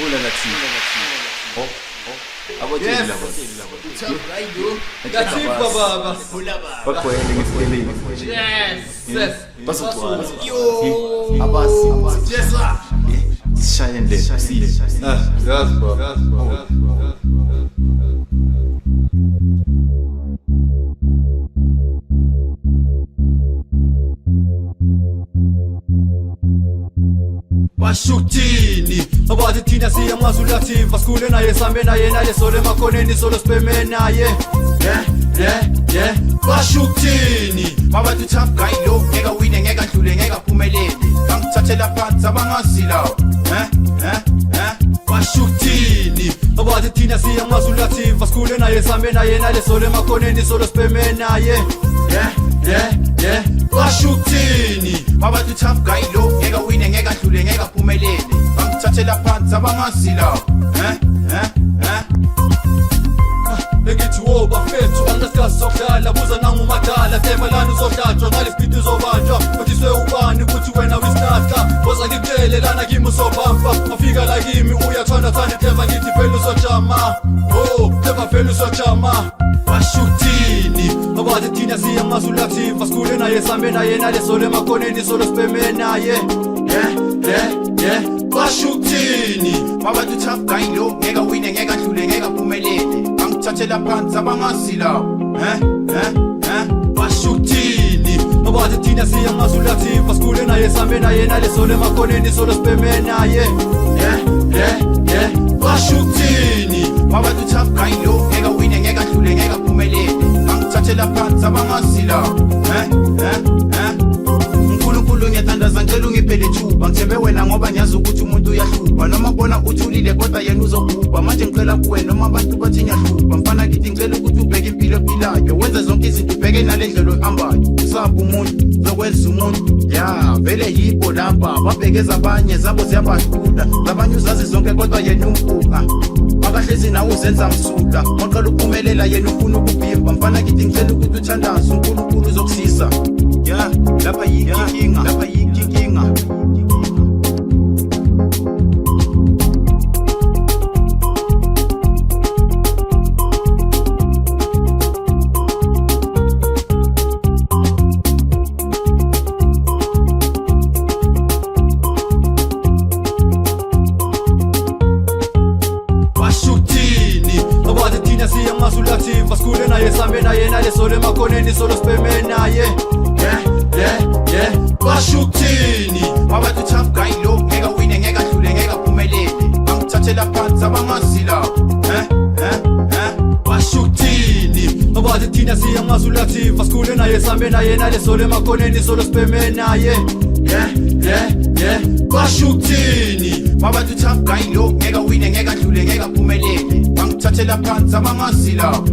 Ula ngathi. Oh. Yes. Katifa baba. Bakwele ngiselile. Yes. Basukwazi. Yo. Abasi. Yes sir. Sishaya ndlela sile. Yes baba. Bashukthini abathi thina siyamazulu active asikule naye sambe naye nale solo emakhoneni solo speme naye yeah bashukthini babathi tough guy lo ngeke wine ngeke adlule ngeke aphumelele bangithathela phansi abangazi lawo bashukthini abathi thina siyamazulu active asikule naye sambe naye nale solo emakhoneni solo speme naye yeah bashukthini babathi tough guy lo ngeke wine ngeke adlule ngeke aphumelele bangithathela phansi abangazi lawo Engithi wo bafethu angasikhathi sokudlala buza nangu madala temalani uzohlatshwa ngalesipiti uzobanjwa uthiswe ubani ukuthi wena wisnatha boza ngicele lana kimi usobamba afika la kimi uyathanda teva ngithi phela usojama teva phela usojama bashukthini abathi thina siyamazulu active asikule naye sambe naye nale solo emakhoneni solo speme naye yeah bashukthini babathi tough guy lo ngeke wine ngeke adlule ngeke aphumelele bangithathela phansi abangazi lawo bashukthini abathi thina siyamazulu active asikule naye sambe naye nale solo emakhoneni solo speme naye yeah bashukthini babathi tough guy lo ngeke wine ngeke adlule ngeke aphumelele bangithathela phansi abangazi lawo uNkulunkulu ngiyathandaza ngicela ungiphele ithuba ngithembe wena ngoba ngiyazi ukuthi umuntu uyahlupa noma bona uthulile kodwa yena uzogubha manje ngicela kuwe noma abantu bathi ngiyahlupa mfana kithi ngicela ukuthi ubheke impilo ephilayo wenze zonke izinto ubheke nale ndlela oyihambayo usapho umuntu zokwenza umuntu vele yibo lapha babhekeza abanye zabo ziyabadlula zabanye uzazi zonke kodwa yena umfuqa akahlezi nawe uzenza msuka ngoqala ukuphumelela yena ufuna ukubhimba mfana kithi ngicela ukuthi uthandaze uNkulunkulu uzokusiza lapha yinkinga bashukthini abathi thina siyamazulu active asikule naye sambe naye nale solo emakhoneni solo speme naye yeah bashukthini babathi tough guy lo ngeke wine ngeke adlule ngeke aphumelele bangithathela phansi abangazi lawo bashukthini abathi thina siyamazulu active asikule naye sambe naye nale solo emakhoneni solo speme naye yeah bashukthini babathi tough guy lo ngeke wine ngeke adlule ngeke aphumelele bangithathela phansi abangazi lawo